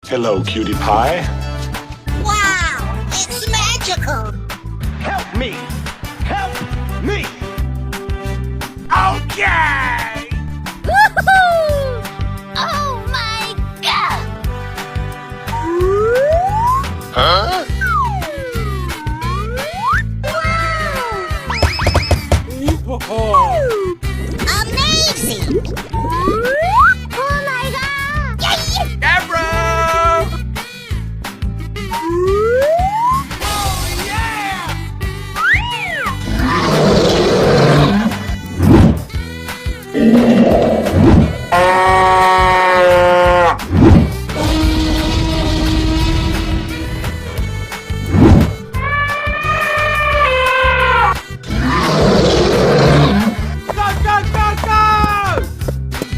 Hello, cutie pie. Wow, it's magical. Help me! Help me! Okay! Woohoo! Oh my god! Huh? Wow! Amazing! Oh my god! Yay! Deborah! Oh yeah! Go, go, go, go!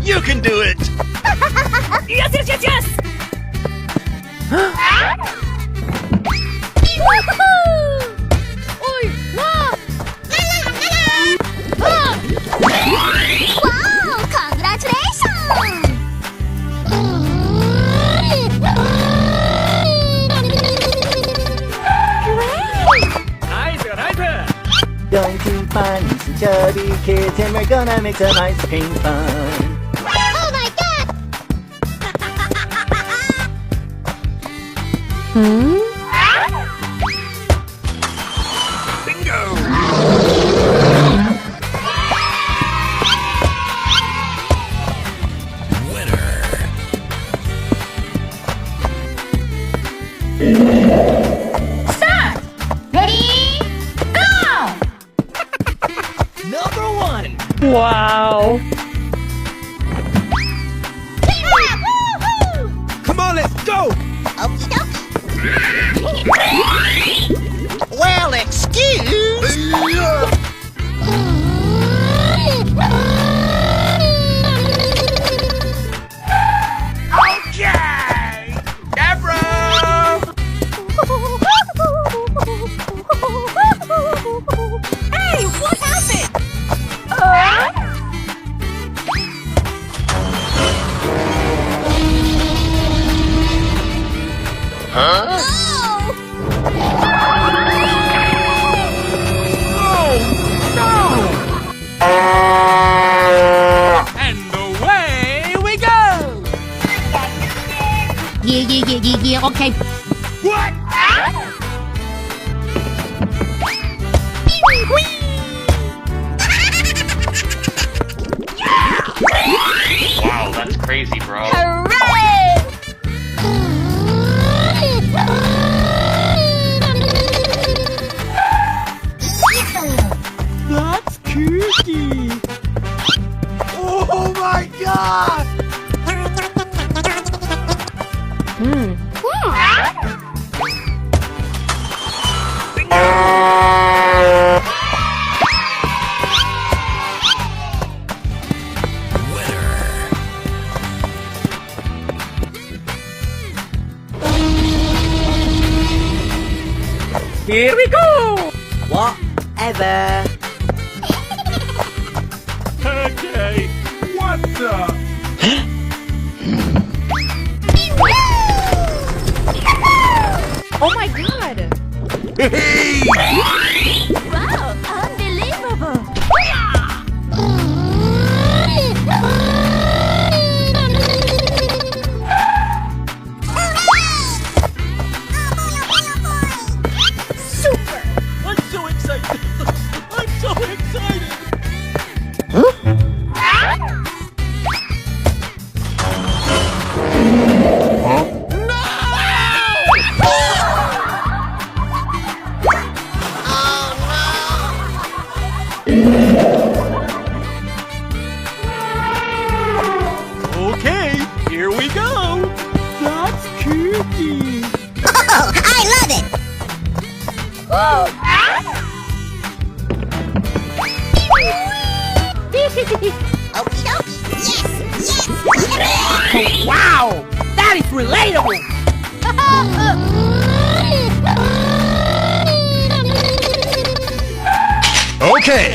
You can do it! Yes, yes, yes, yes! Oi, wow! Wow! Congratulations! Nice, nice! Going to find some chubby kids and we're gonna make some ice cream fun. Oh my god! Bingo! Start! Ready? Go! Number one! Wow! Woohoo! Come on, let's go! Okie dokie. Well, excuse! Okay! Deborah! Hey, what happened? Huh? And away we go! Yeah, okay. What? Wow, that's crazy, bro. Hooray! That's cookie! Oh my god! Here we go! Whatever. Okay, what the? Oh my god! Hey! Wow, unbelievable! Super! I'm so excited! I'm so excited! Okay, here we go! That's cookie! Oh, I love it! Okie dokie! Yes! Yes! Wow! That is relatable! Okay.